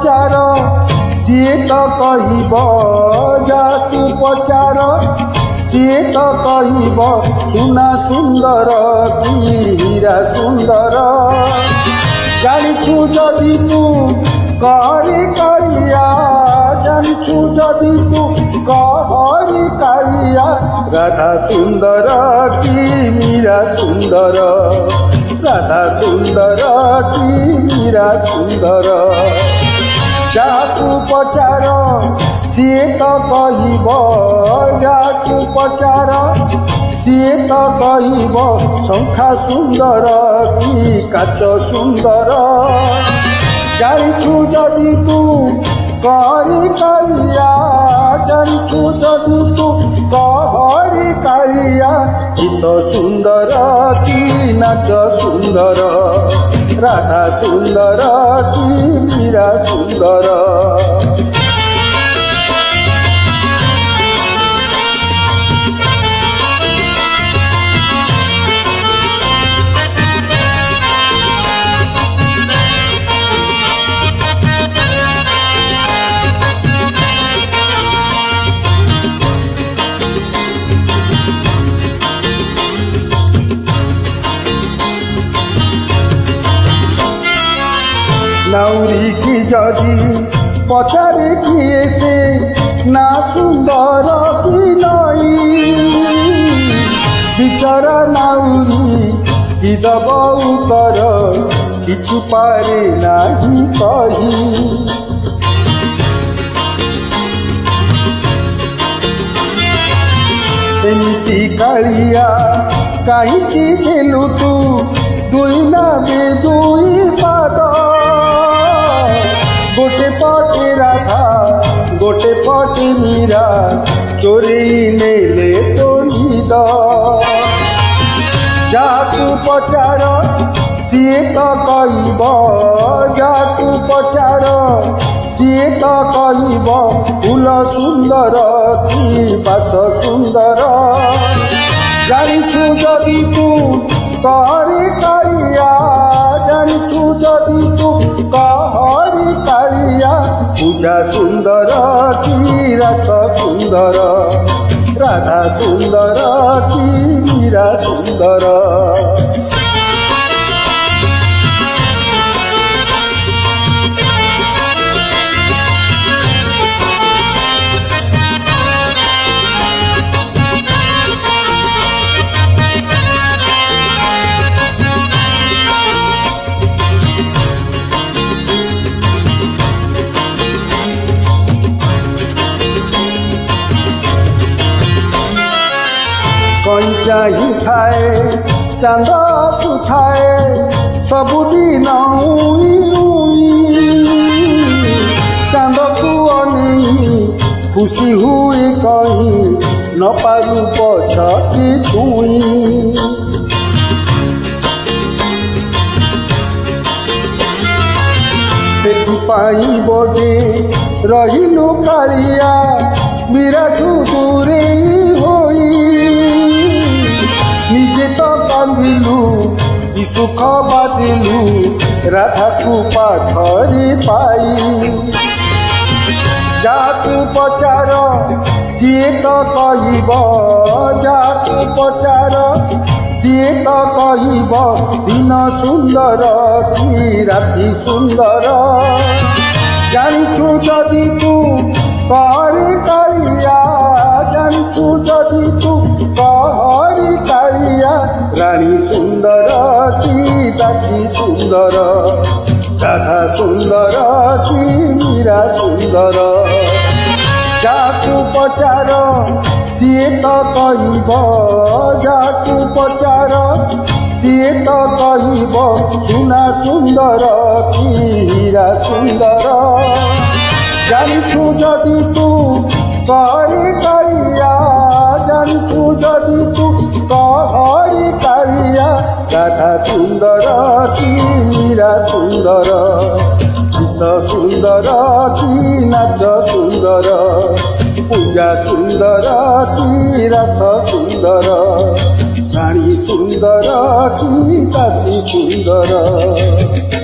पचार CA तो कहब जातु पचार सीए तो कहब सुना सुंदर कि हीरा सुंदर जानिछु जदि तू कहरी कालिया जानिछु जदि तू कहरी कालिया राधा सुंदर कि मीरा सुंदर राधा सुंदर कि मीरा सुंदर जातु पचार सीए तो कहब जातु पचार सीए तो कहब शंखा सुंदर कि काच सुंदर जानिछु जदि तू कहरी कालिया जानिछु जदि तू कहरी कालिया गीत सुंदर कि नाच सुंदर राधा सुंदर कि मीरा सुंदर नाउरी की जदि पचारे किए से ना सुंदर कि नई बिचारा नाउरी कि दब उत्तर किछु पारे नाही कही सेमिति कालिया काहींकि देलु तू दुई नावे दुई पाद गोटे पटे राधा गोटे पटे मीरा चोरी नेले तो निद जातु पचार सीए तो कहब जातु पचार सीए तो कहब फूल सुंदर कि बास सुंदर जानिछु जदि तू कहरी कालिया जानिछु जदि तू कहरी कालिया पूजा सुंदर कि रस सुंदर राधा सुंदर कि मीरा सुंदर कंचा ही थाए चांद सुथाए सबुदिन चांद को अनी खुशी हुई कहीं न पारू पछ कि छुई सेठुपाई बगे रहिलु कालिया मीराठू दूरे होई निजे तो कांदिलु कि सुख बादिलु राधा को पाथरी पाई जातु पचार सीए तो कहब जातु पचार सीए तो कहब दिन सुंदर कि राति सुंदर जानिछु जदि तू कहरी कालिया जानिछु जदि तू कहरी कालिया रानी सुंदर कि दासी सुंदर राधा सुंदर कि मीरा सुंदर जातु पचार सीए तो कहब जातु पचार सीए तो कहब सुना सुंदर कि हीरा सुंदर जानिछु जदि तू कहरी कालिया जानिछु जदि तू कहरी कालिया राधा सुंदर कि मीरा सुंदर गीत सुंदर कि नाच सुंदर पूजा सुंदर कि रथ सुंदर रानी सुंदर कि दासी सुंदर।